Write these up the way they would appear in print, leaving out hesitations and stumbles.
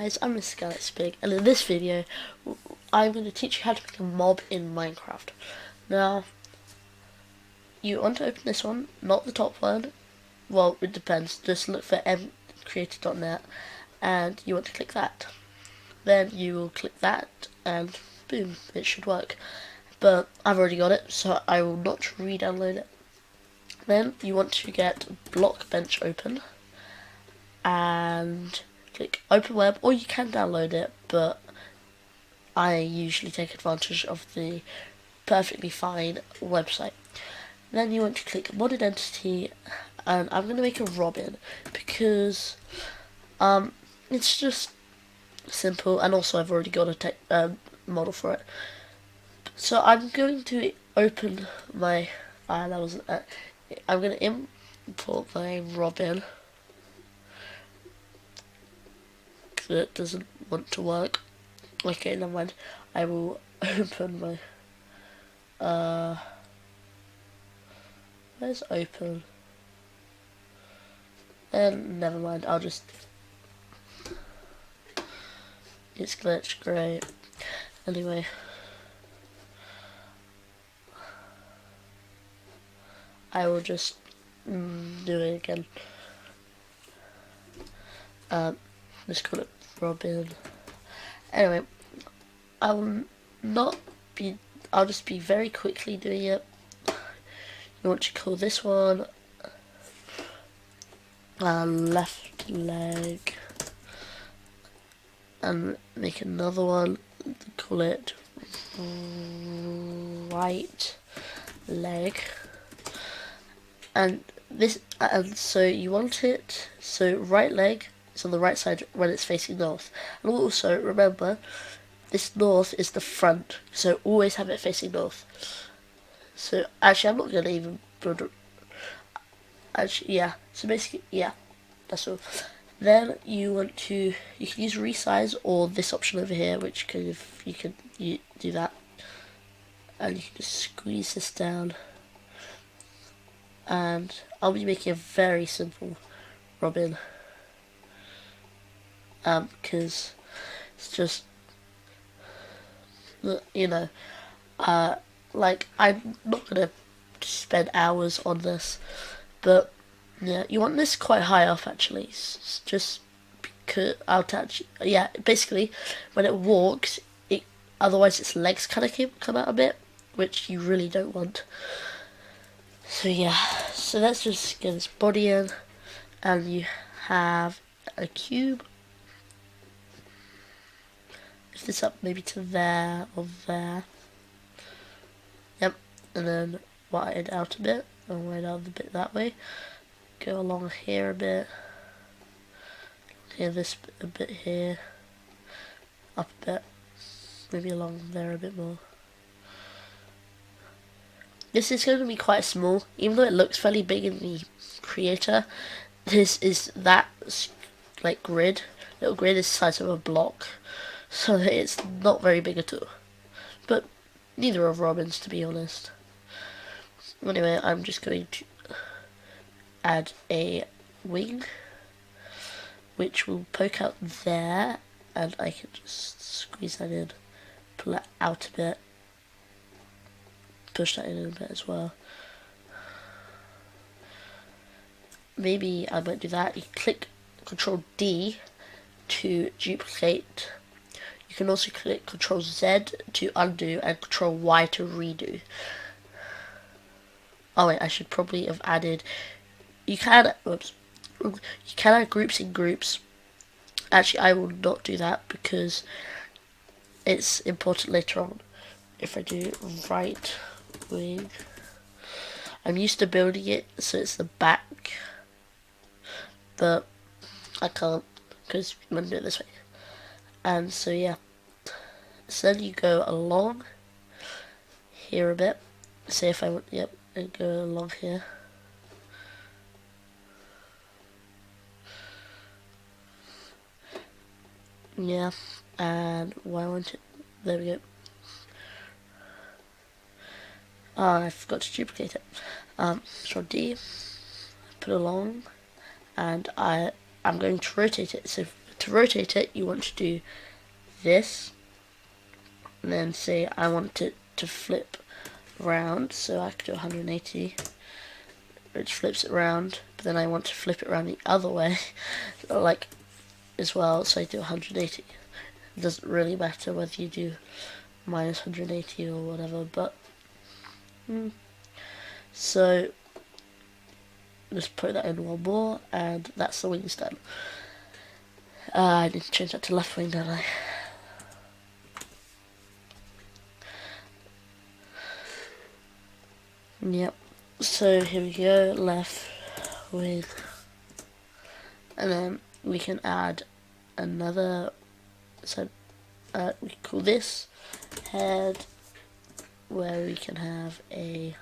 guys, I'm Mr. Galaxy Pig, and in this video, I'm going to teach you how to make a mob in Minecraft. Now, you want to open this one, not the top one. Well, it depends. Just look for mcreator.net, and you want to click that. Then you will click that, and boom, it should work. But I've already got it, so I will not re-download it. Then you want to get Blockbench open, and click open web, or you can download it, but I usually take advantage of the perfectly fine website. Then you want to click modded entity, and I'm going to make a Robin because it's just simple, and also I've already got a model for it. So I'm going to open my I'm going to import my Robin. It doesn't want to work. Okay, never mind. I will open my where's open? And never mind, I'll just it's glitched, great. Anyway, I will just do it again. Let's call it Robin. Anyway, I'll just be very quickly doing it. You want to call this one left leg, and make another one, call it right leg, and so you want it so right leg is on the right side when it's facing north. And also remember, this north is the front, so always have it facing north. So actually I'm not going to even build it. Actually, yeah, so basically, yeah, that's all. Then you can use resize or this option over here, which you can do that, and you can just squeeze this down. And I'll be making a very simple Robin, because it's just, you know, like, I'm not gonna spend hours on this, but yeah, you want this quite high up actually, just because basically when it walks, otherwise its legs kind of come out a bit, which you really don't want. So yeah, so let's just get this body in, and you have a cube. Lift this up maybe to there or there. Yep, and then widen out a bit, and widen out a bit that way. Go along here a bit. Here, this a bit here. Up a bit. Maybe along there a bit more. This is going to be quite small, even though it looks fairly big in the creator. This is that like grid. Little grid is the size of a block, so it's not very big at all. But neither of Robin's, to be honest. Anyway, I'm just going to add a wing, which will poke out there, and I can just squeeze that in, pull it out a bit, push that in a bit as well. Maybe I might do that. You click Control D to duplicate. You can also click Control Z to undo and Control Y to redo. Oh wait, I should probably have added. You can add groups in groups. Actually, I will not do that because it's important later on. If I do right wing, I'm used to building it so it's the back, but I can't because I'm going to do it this way. And so yeah, so then you go along here a bit. Say if I want, yep, and go along here. Yeah, and why won't it? There we go. Oh, I forgot to duplicate it. Control D, put along, and I'm going to rotate it. So to rotate it, you want to do this, and then say I want it to flip round, so I could do 180, which flips it round, but then I want to flip it around the other way, like, as well, so I do 180. It doesn't really matter whether you do minus 180 or whatever, but, so, just put that in one more, and that's the wings done. I need to change that to left wing, don't I? Yep. So here we go, left wing, and then we can add another. So we call this head, where we can have a.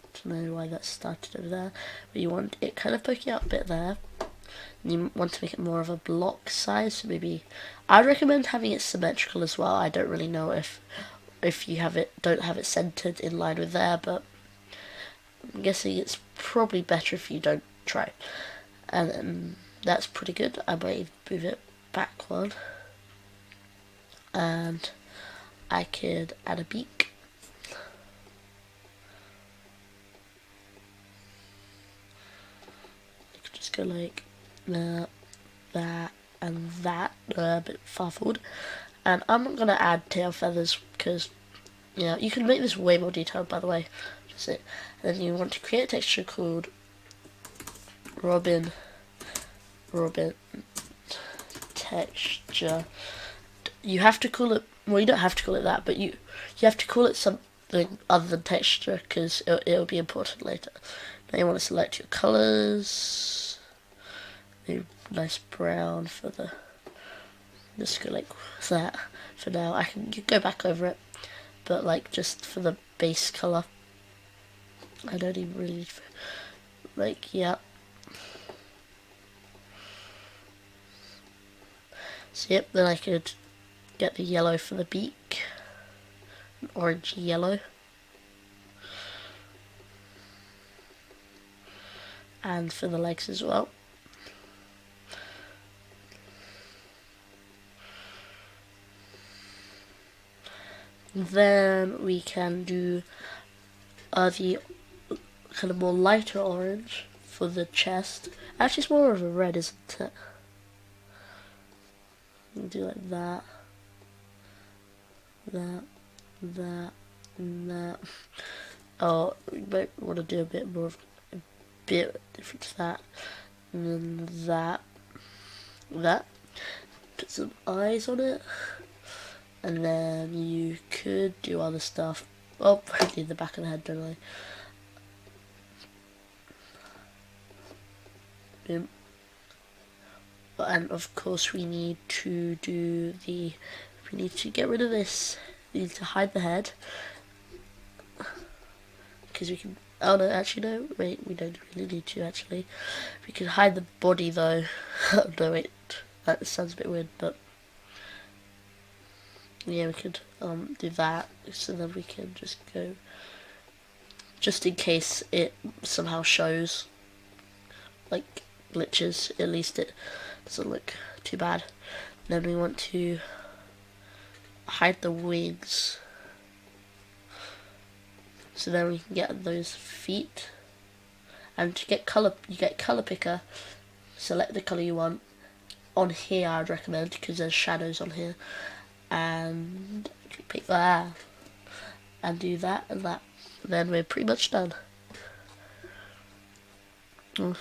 I don't know why that started over there, but you want it kind of poking out a bit there. And you want to make it more of a block size, so maybe I'd recommend having it symmetrical as well. I don't really know if you don't have it centered in line with there, but I'm guessing it's probably better if you don't try. And then that's pretty good. I might move it back one, and I could add a beak. You could just go like that, and that, a bit far forward. And I'm not going to add tail feathers because, you can make this way more detailed, by the way. Just it. And then you want to create a texture called Robin texture. You have to call it, well, you don't have to call it that, but you have to call it something other than texture because it'll be important later. Now you want to select your colors. Nice brown for the. Just go like that for now. I can go back over it, but like just for the base color. I don't even really like, yeah. So yep, then I could get the yellow for the beak, orange yellow, and for the legs as well. Then we can do the kind of more lighter orange for the chest. Actually, it's more of a red, isn't it? You do like that, that, and that. Oh, we might want to do a bit more of a bit different to that, and then that. Put some eyes on it. And then you could do other stuff. Oh, I need the back of the head, don't I? And of course we need to get rid of this. We need to hide the head. Because we can, oh no, actually no, wait, we don't really need to actually. We can hide the body though. No wait, that sounds a bit weird, but yeah, we could do that, so then we can just go, just in case it somehow shows, like, glitches, at least it doesn't look too bad. Then we want to hide the wings, so then we can get those feet. And to get color, you get color picker, select the color you want. On here I'd recommend, because there's shadows on here. And pick that and do that and that. Then we're pretty much done. And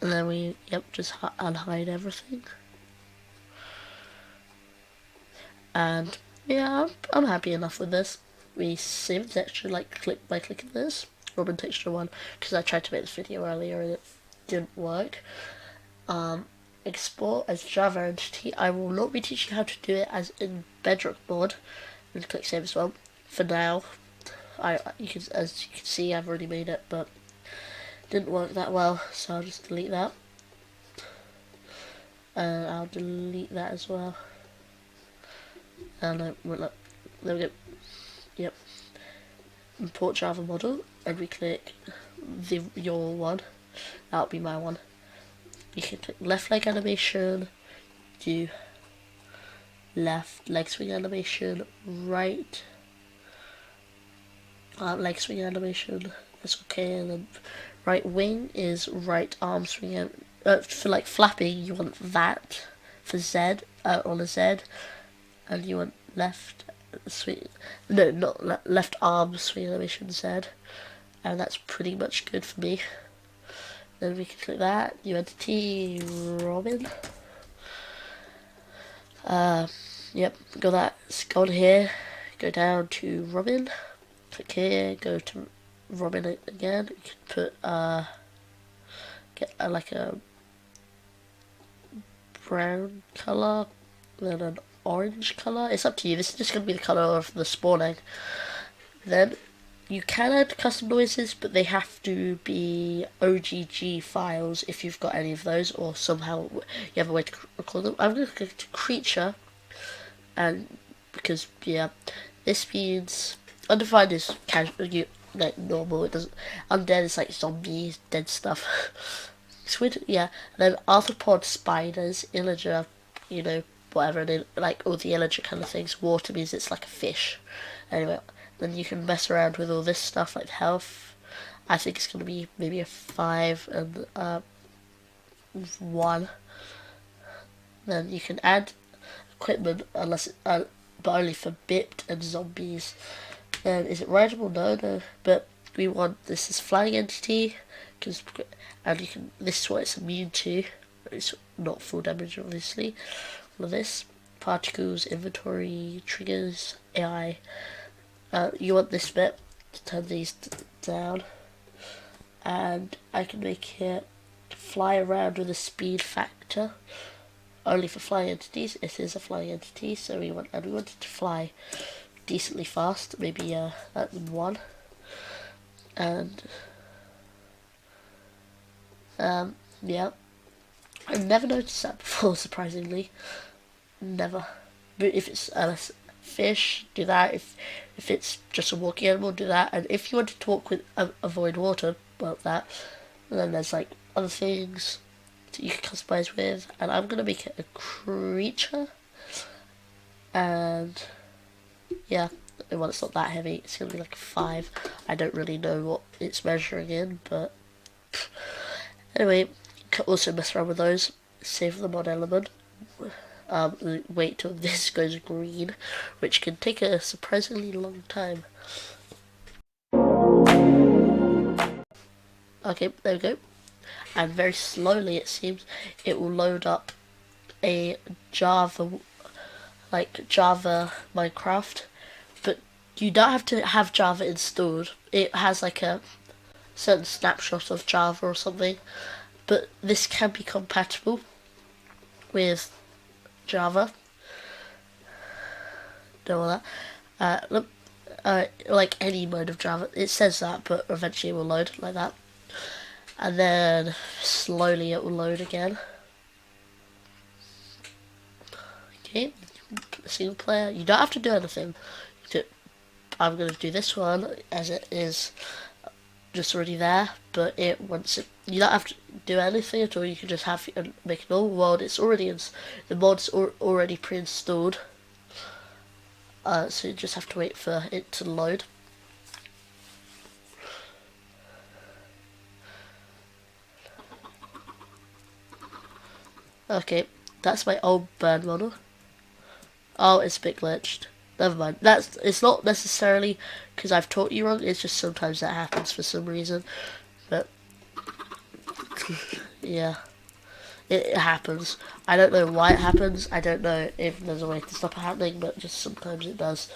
then we, just unhide everything. And yeah, I'm happy enough with this. We save the texture by clicking this Robin texture one, because I tried to make this video earlier and it didn't work. Export as Java entity. I will not be teaching how to do it as in Bedrock mod. And click save as well. For now, as you can see, I've already made it, but it didn't work that well, so I'll just delete that. And I'll delete that as well. And there we go. Yep. Import Java model, and we click your one. That'll be my one. You can click left leg animation, do left leg swing animation, right leg swing animation. That's okay. And then right wing is right arm swing. For like flapping, you want that for Z on a Z, and you want left swing. No, not left arm swing animation Z, and that's pretty much good for me. Then we can click that. New entity, Robin. Yep, got that. Go on here, go down to Robin. Click here, go to Robin again. You can put get like a brown color, then an orange color. It's up to you. This is just gonna be the color of the spawning. Then you can add custom noises, but they have to be OGG files if you've got any of those, or somehow you have a way to record them. I'm going to go to creature, and because yeah, this means undefined is casual, like normal. It doesn't. Undead is like zombies, dead stuff. Squid, yeah. And then arthropod, spiders, illager, you know, whatever. And like all the illager kind of things. Water means it's like a fish. Anyway. Then you can mess around with all this stuff like health. I think it's going to be maybe a 5 and 1. Then you can add equipment, unless but only for bipped and zombies. Then is it rideable? No. But we want this is flying entity, and you can. This is what it's immune to. It's not full damage, obviously. All of this particles, inventory, triggers, AI. You want this bit to turn these down, and I can make it fly around with a speed factor. Only for flying entities. It is a flying entity, so we want it to fly decently fast. Maybe at 1, and yeah, I've never noticed that before. Surprisingly, never. But if it's fish, do that. If it's just a walking animal, do that. And if you wanted to walk with avoid water, well, that. And then there's like other things that you can customize with. And I'm gonna make it a creature. And yeah, well, it's not that heavy. It's gonna be like a 5. I don't really know what it's measuring in, but anyway, you can also mess around with those. Save them on element. Wait till this goes green, which can take a surprisingly long time. Okay, there we go. And very slowly, it seems, it will load up a Java Minecraft, but you don't have to have Java installed. It has like a certain snapshot of Java or something, but this can be compatible with Java. Don't want that. Look, like any mode of Java, it says that, but eventually it will load like that, and then slowly it will load again. Okay, single player. You don't have to do anything. I'm going to do this one as it is just already there, but you don't have to do anything at all. You can just have make a normal world. It's already the mod's already pre-installed, so you just have to wait for it to load. Okay, that's my old bird model. Oh, it's a bit glitched. Never mind. It's not necessarily because I've taught you wrong. It's just sometimes that happens for some reason. But yeah, it happens. I don't know why it happens. I don't know if there's a way to stop it happening, but just sometimes it does.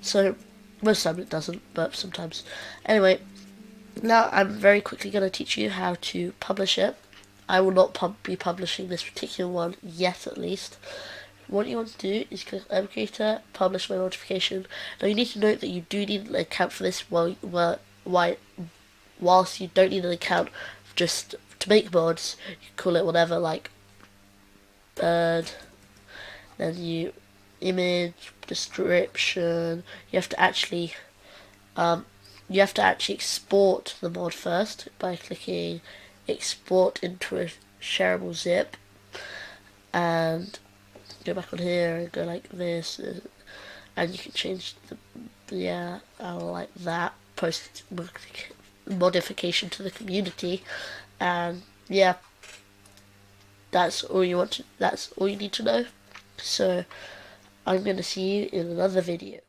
So most times it doesn't, but sometimes. Anyway, now I'm very quickly going to teach you how to publish it. I will not be publishing this particular one yet, at least. What you want to do is click Creator, publish my notification. Now you need to note that you do need an account for this, whilst you don't need an account just to make mods. You can call it whatever, like bird, then you image, description. You have to actually export the mod first by clicking export into a shareable zip, and go back on here and go like this, and you can change the like that, post modification to the community, and yeah, that's all you need to know. So I'm gonna see you in another video.